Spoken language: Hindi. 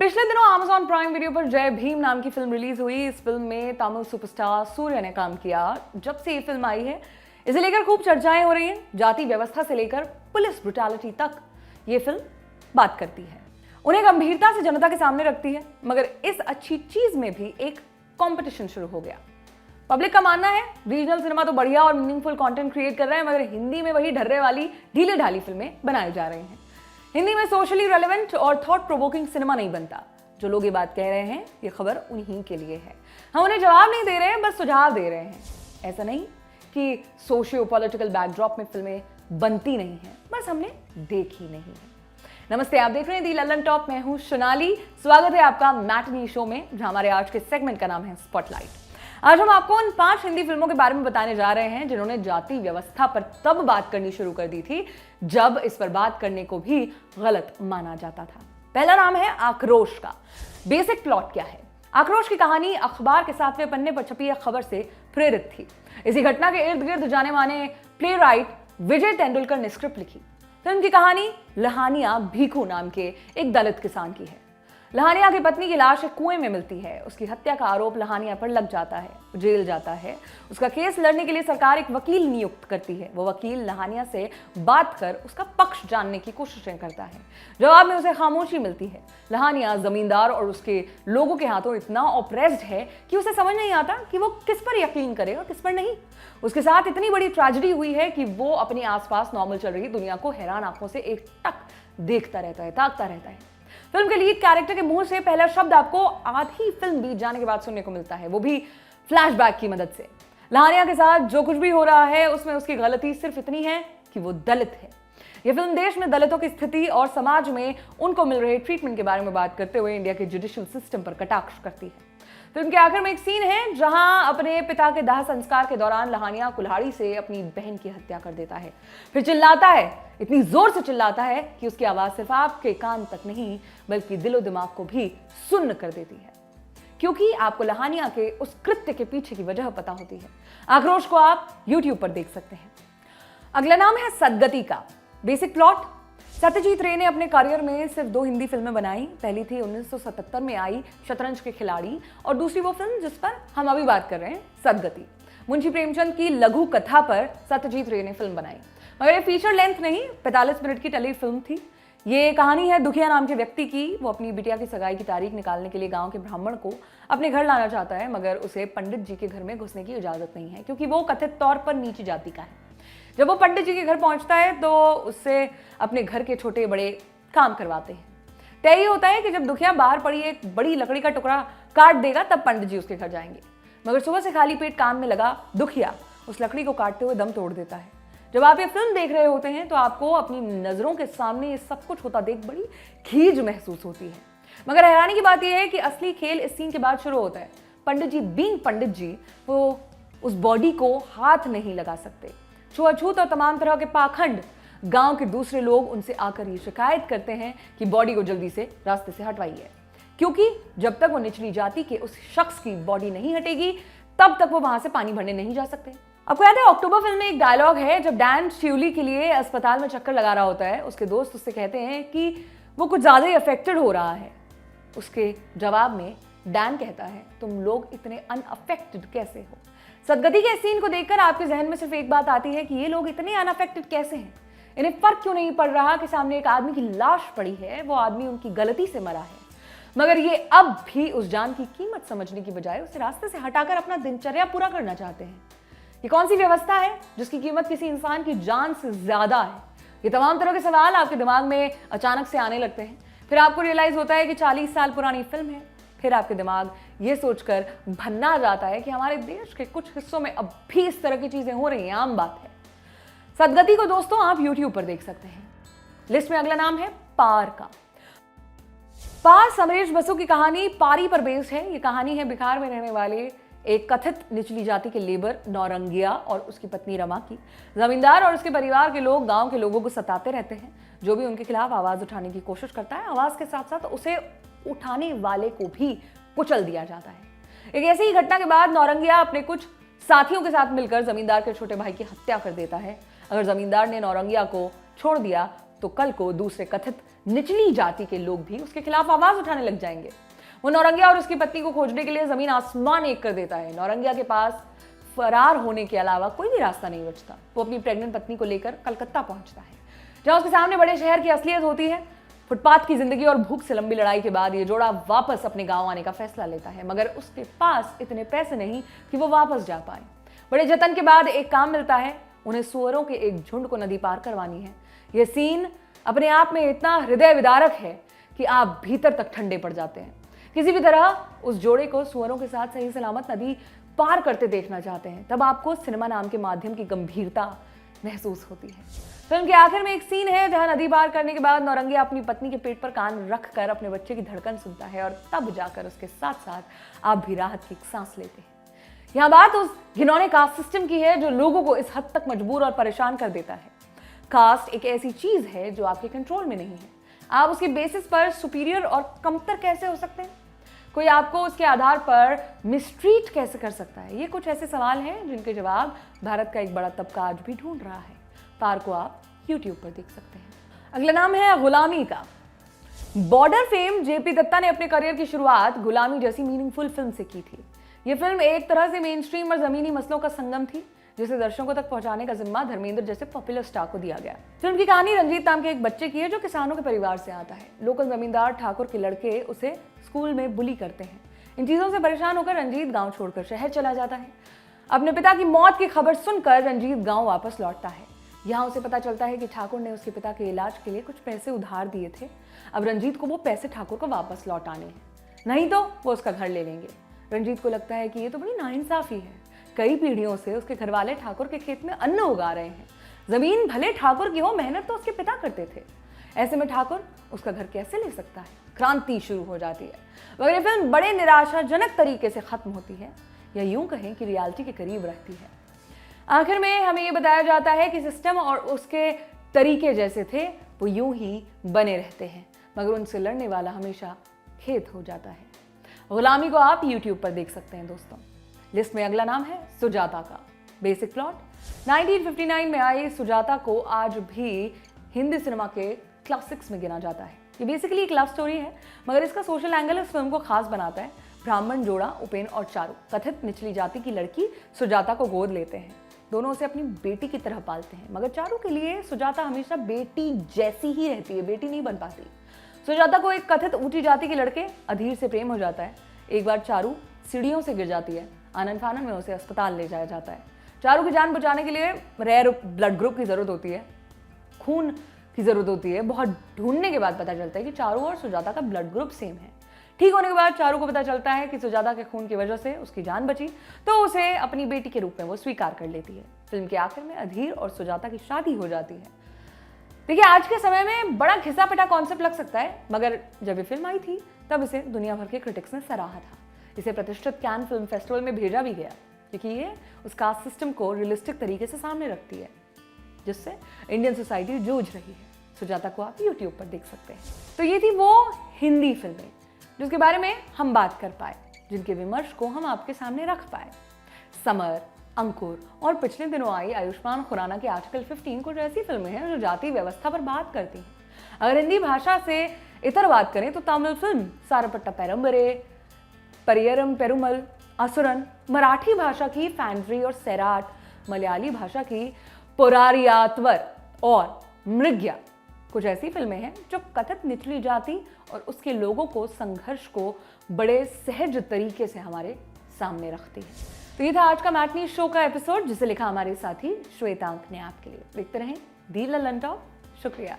पिछले दिनों Amazon प्राइम वीडियो पर जय भीम नाम की फिल्म रिलीज हुई। इस फिल्म में तमिल सुपरस्टार सूर्या ने काम किया। जब से ये फिल्म आई है इसे लेकर खूब चर्चाएं हो रही हैं। जाति व्यवस्था से लेकर पुलिस ब्रुटैलिटी तक ये फिल्म बात करती है, उन्हें गंभीरता से जनता के सामने रखती है। मगर इस अच्छी चीज में भी एक कंपटीशन शुरू हो गया। पब्लिक का मानना है रीजनल सिनेमा तो बढ़िया और मीनिंगफुल कंटेंट क्रिएट कर रहा है, मगर हिंदी में वही ढर्रे वाली ढीले ढाली फिल्में बनाई जा रही हैं। हिंदी में सोशली रेलेवेंट और थॉट प्रोवोकिंग सिनेमा नहीं बनता। जो लोग ये बात कह रहे हैं ये खबर उन्हीं के लिए है। हम उन्हें जवाब नहीं दे रहे हैं, बस सुझाव दे रहे हैं। ऐसा नहीं कि सोशियो पॉलिटिकल बैकड्रॉप में फिल्में बनती नहीं हैं, बस हमने देखी नहीं है। नमस्ते, आप देख रहे हैं दी लल्लन टॉप। मैं हूं सोनाली। स्वागत है आपका मैटनी शो में, जहां हमारे आज के सेगमेंट का नाम है स्पॉटलाइट। आज हम आपको उन 5 हिंदी फिल्मों के बारे में बताने जा रहे हैं जिन्होंने जाति व्यवस्था पर तब बात करनी शुरू कर दी थी जब इस पर बात करने को भी गलत माना जाता था। पहला नाम है आक्रोश का। बेसिक प्लॉट क्या है? आक्रोश की कहानी अखबार के 7वें पन्ने पर छपी एक खबर से प्रेरित थी। इसी घटना के इर्द गिर्द जाने माने प्ले राइट विजय तेंदुलकर ने स्क्रिप्ट लिखी। फिल्म की कहानी लहानिया भीखू नाम के एक दलित किसान की है। लहानिया की पत्नी की लाश एक कुएं में मिलती है। उसकी हत्या का आरोप लहानिया पर लग जाता है, जेल जाता है। उसका केस लड़ने के लिए सरकार एक वकील नियुक्त करती है। वो वकील लहानिया से बात कर उसका पक्ष जानने की कोशिशें करता है। जवाब में उसे खामोशी मिलती है। लहानिया जमींदार और उसके लोगों के हाथों इतना ऑप्रेस्ड है कि उसे समझ नहीं आता कि वो किस पर यकीन करे और किस पर नहीं। उसके साथ इतनी बड़ी ट्रेजेडी हुई है कि वो अपने आसपास नॉर्मल चल रही दुनिया को हैरान आंखों से एकटक देखता रहता है, ताकता रहता है। फिल्म के लीड कैरेक्टर के मुंह से पहला शब्द आपको आधी फिल्म बीत जाने के बाद सुनने को मिलता है, वो भी फ्लैशबैक की मदद से। लहानिया के साथ जो कुछ भी हो रहा है उसमें उसकी गलती सिर्फ इतनी है कि वो दलित है। यह फिल्म देश में दलितों की स्थिति और समाज में उनको मिल रहे ट्रीटमेंट के बारे में बात करते हुए इंडिया के जुडिशियल सिस्टम पर कटाक्ष करती है। फिल्म के आखिर में एक सीन है जहां अपने पिता के दाह संस्कार के दौरान लहानिया कुल्हाड़ी से अपनी बहन की हत्या कर देता है। फिर चिल्लाता है, इतनी जोर से चिल्लाता है कि उसकी आवाज सिर्फ आपके कान तक नहीं बल्कि दिलो दिमाग को भी सुन्न कर देती है, क्योंकि आपको लहानिया के उस कृत्य के पीछे की वजह पता होती है। आक्रोश को आप YouTube पर देख सकते हैं। अगला नाम है सदगति का। बेसिक प्लॉट, सत्यजीत रे ने अपने करियर में सिर्फ 2 हिंदी फिल्में बनाई। पहली थी 1977 में आई शतरंज के खिलाड़ी, और दूसरी वो फिल्म जिस पर हम अभी बात कर रहे हैं, सदगति। मुंशी प्रेमचंद की लघु कथा पर सत्यजीत रे ने फिल्म बनाई, मगर ये फीचर लेंथ नहीं, 45 मिनट की टली फिल्म थी। ये कहानी है दुखिया नाम के व्यक्ति की। वो अपनी बिटिया की सगाई की तारीख निकालने के लिए गांव के ब्राह्मण को अपने घर लाना चाहता है, मगर उसे पंडित जी के घर में घुसने की इजाजत नहीं है क्योंकि वो कथित तौर पर नीची जाति का है। जब वो पंडित जी के घर पहुंचता है तो उससे अपने घर के छोटे बड़े काम करवाते हैं। तय होता है कि जब दुखिया बाहर पड़ी एक बड़ी लकड़ी का टुकड़ा काट देगा तब पंडित जी उसके घर जाएंगे, मगर सुबह से खाली पेट काम में लगा दुखिया उस लकड़ी को काटते हुए दम तोड़ देता है। जब आप ये फिल्म देख रहे होते हैं तो आपको अपनी नजरों के सामने ये सब कुछ होता देख बड़ी खीज महसूस होती है। मगर हैरानी की बात यह है कि असली खेल इस सीन के बाद शुरू होता है। पंडित जी बीइंग पंडित जी वो उस बॉडी को हाथ नहीं लगा सकते। छुआछूत और तमाम तरह के पाखंड। गांव के दूसरे लोग उनसे आकर ये शिकायत करते हैं कि बॉडी को जल्दी से रास्ते से हटवाइए, क्योंकि जब तक वो निचली जाति के उस शख्स की बॉडी नहीं हटेगी तब तक वो वहां से पानी भरने नहीं जा सकते। आपको याद है अक्टूबर फिल्म में एक डायलॉग है, जब डैन शिवली के लिए अस्पताल में चक्कर लगा रहा होता है, उसके दोस्त उससे कहते हैं कि वो कुछ ज्यादा ही अफेक्टेड हो रहा है। उसके जवाब में डैन कहता है, तुम लोग इतने अनअफेक्टेड कैसे हो? सदगति के सीन को देखकर आपके जहन में सिर्फ एक बात आती है कि ये लोग इतने अनअफेक्टेड कैसे हैं? इन्हें फर्क क्यों नहीं पड़ रहा कि सामने एक आदमी की लाश पड़ी है, वो आदमी उनकी गलती से मरा है, मगर ये अब भी उस जान की कीमत समझने की बजाय उसे रास्ते से हटाकर अपना दिनचर्या पूरा करना चाहते हैं। ये कौन सी व्यवस्था है जिसकी कीमत किसी इंसान की जान से ज्यादा है? ये तमाम तरह के सवाल आपके दिमाग में अचानक से आने लगते हैं। फिर आपको रियलाइज होता है कि 40 साल पुरानी फिल्म है। फिर आपके दिमाग ये सोचकर भन्ना जाता है कि हमारे देश के कुछ हिस्सों में अब भी इस तरह की चीजें हो रही हैं, आम बात है। सदगति को दोस्तों आप YouTube पर देख सकते हैं। लिस्ट में अगला नाम है पार का। पार समरेश बसु की कहानी पारी पर बेस्ड है। ये कहानी है बिहार में रहने वाले एक कथित निचली जाति के लेबर नौरंगिया और उसकी पत्नी रमा की। जमींदार और उसके परिवार के लोग गांव के लोगों को सताते रहते हैं। जो भी उनके खिलाफ आवाज उठाने की कोशिश करता है, आवाज के साथ साथ उसे उठाने वाले को भी कुचल दिया जाता है। एक ऐसी ही घटना के बाद नौरंगिया अपने कुछ साथियों के साथ मिलकर जमींदार के छोटे भाई की हत्या कर देता है। अगर जमींदार ने नौरंगिया को छोड़ दिया तो कल को दूसरे कथित निचली जाति के लोग भी उसके खिलाफ आवाज उठाने लग जाएंगे। वो नौरंगिया और उसकी पत्नी को खोजने के लिए जमीन आसमान एक कर देता है। नौरंगिया के पास फरार होने के अलावा कोई भी रास्ता नहीं बचता। वो अपनी प्रेग्नेंट पत्नी को लेकर कलकत्ता पहुंचता है, जहां उसके सामने बड़े शहर की असलियत होती है। फुटपाथ की जिंदगी और भूख से लंबी लड़ाई के बाद ये जोड़ा वापस अपने गांव आने का फैसला लेता है, मगर उसके पास इतने पैसे नहीं कि वो वापस जा पाए। बड़े जतन के बाद एक काम मिलता है, उन्हें सुअरों के एक झुंड को नदी पार करवानी है। यह सीन अपने आप में इतना हृदय विदारक है कि आप भीतर तक ठंडे पड़ जाते हैं। किसी भी तरह उस जोड़े को सुअरों के साथ सही सलामत नदी पार करते देखना चाहते हैं। तब आपको सिनेमा नाम के माध्यम की गंभीरता महसूस होती है। फिल्म के आखिर में एक सीन है जहां नदी पार करने के बाद नौरंगिया अपनी पत्नी के पेट पर कान रखकर अपने बच्चे की धड़कन सुनता है, और तब जाकर उसके साथ साथ आप भी राहत की एक सांस लेते हैं। यहाँ बात उस घिनौने कास्ट सिस्टम की है जो लोगों को इस हद तक मजबूर और परेशान कर देता है। कास्ट एक ऐसी चीज है जो आपके कंट्रोल में नहीं है। आप उसके बेसिस पर सुपीरियर और कमतर कैसे हो सकते हैं? कोई आपको उसके आधार पर मिसट्रीट कैसे कर सकता है? ये कुछ ऐसे सवाल हैं जिनके जवाब भारत का एक बड़ा तबका आज भी ढूंढ रहा है। पार को आप YouTube पर देख सकते हैं। अगला नाम है गुलामी का। बॉर्डर फेम जेपी दत्ता ने अपने करियर की शुरुआत गुलामी जैसी मीनिंगफुल फिल्म से की थी। ये फिल्म एक तरह से मेन स्ट्रीम और जमीनी मसलों का संगम थी, जिसे दर्शकों तक पहुंचाने का जिम्मा धर्मेंद्र जैसे पॉपुलर स्टार को दिया गया। फिल्म की कहानी रंजीत नाम के एक बच्चे की है जो किसानों के परिवार से आता है। लोकल जमींदार ठाकुर के लड़के उसे स्कूल में बुली करते हैं। इन चीजों से परेशान होकर रंजीत गांव छोड़कर शहर चला जाता है। अपने पिता की मौत की खबर सुनकर रंजीत गांव वापस लौटता है। यहाँ उसे पता चलता है कि ठाकुर ने उसके पिता के इलाज के लिए कुछ पैसे उधार दिए थे। अब रंजीत को वो पैसे ठाकुर को वापस लौटाने हैं, नहीं तो वो उसका घर ले लेंगे। रंजीत को लगता है कि ये तो बड़ी नाइंसाफी है। कई पीढ़ियों से उसके घर वाले ठाकुर के खेत में अन्न उगा रहे हैं। जमीन भले ठाकुर की हो, मेहनत तो उसके पिता करते थे। ऐसे में ठाकुर उसका घर कैसे ले सकता है? क्रांति शुरू हो जाती है, मगर ये फिल्म बड़े निराशाजनक तरीके से खत्म होती है, या यूं कहें कि रियलिटी के करीब रहती है। आखिर में हमें ये बताया जाता है कि सिस्टम और उसके तरीके जैसे थे वो यूं ही बने रहते हैं, मगर उनसे लड़ने वाला हमेशा खेत हो जाता है। गुलामी को आप YouTube पर देख सकते हैं दोस्तों। लिस्ट में अगला नाम है सुजाता का। बेसिक प्लॉट, 1959 में आई सुजाता को आज भी हिंदी सिनेमा के क्लासिक्स में गिना जाता है। ये बेसिकली एक लव स्टोरी है, मगर इसका सोशल एंगल इस फिल्म को खास बनाता है। ब्राह्मण जोड़ा उपेन और चारू कथित निचली जाति की लड़की सुजाता को गोद लेते हैं। दोनों उसे अपनी बेटी की तरह पालते हैं, मगर चारू के लिए सुजाता हमेशा बेटी जैसी ही रहती है, बेटी नहीं बन पाती। सुजाता को एक कथित ऊंची जाति के लड़के अधीर से प्रेम हो जाता है। एक बार चारू सीढ़ियों से गिर जाती है। आनंद फानन में उसे अस्पताल ले जाया जाता है। चारू की जान बचाने के लिए रेयर ब्लड ग्रुप की जरूरत होती है, खून की जरूरत होती है। बहुत ढूंढने के बाद पता चलता है कि चारू और सुजाता का ब्लड ग्रुप सेम है। ठीक होने के बाद चारू को पता चलता है कि सुजाता के खून की वजह से उसकी जान बची, तो उसे अपनी बेटी के रूप में वो स्वीकार कर लेती है। फिल्म के आखिर में अधीर और सुजाता की शादी हो जाती है। देखिए, आज के समय में बड़ा घिसा पिटा कॉन्सेप्ट लग सकता है, मगर जब ये फिल्म आई थी तब इसे दुनिया भर के क्रिटिक्स ने सराहा था। इसे प्रतिष्ठित कैन फिल्म फेस्टिवल में भेजा भी गया, क्योंकि ये उस कास्ट सिस्टम को रियलिस्टिक तरीके से सामने रखती है जिससे इंडियन सोसाइटी जूझ रही है। सुजाता को आप YouTube पर देख सकते हैं। तो ये थी वो हिंदी फिल्में जिसके बारे में हम बात कर पाए, जिनके विमर्श को हम आपके सामने रख पाए। समर, अंकुर और पिछले दिनों आई आयुष्मान खुराना की आर्टिकल 15 कुछ ऐसी फिल्में हैं जो जाति व्यवस्था पर बात करती हैं। अगर हिंदी भाषा से इतर बात करें तो तमिल फिल्म सारपट्टा पेरम्बरे, परियरम पेरुमल, असुरन, मराठी भाषा की फैंड्री और सैराट, मलयाली भाषा की पुरारियात्वर और मृग्या कुछ ऐसी फिल्में हैं जो कथित निचली जाति और उसके लोगों को संघर्ष को बड़े सहज तरीके से हमारे सामने रखती है। तो ये था आज का मैटनी शो का एपिसोड, जिसे लिखा हमारे साथी श्वेतांक ने आपके लिए। देखते रहें दी ललन टॉप। शुक्रिया।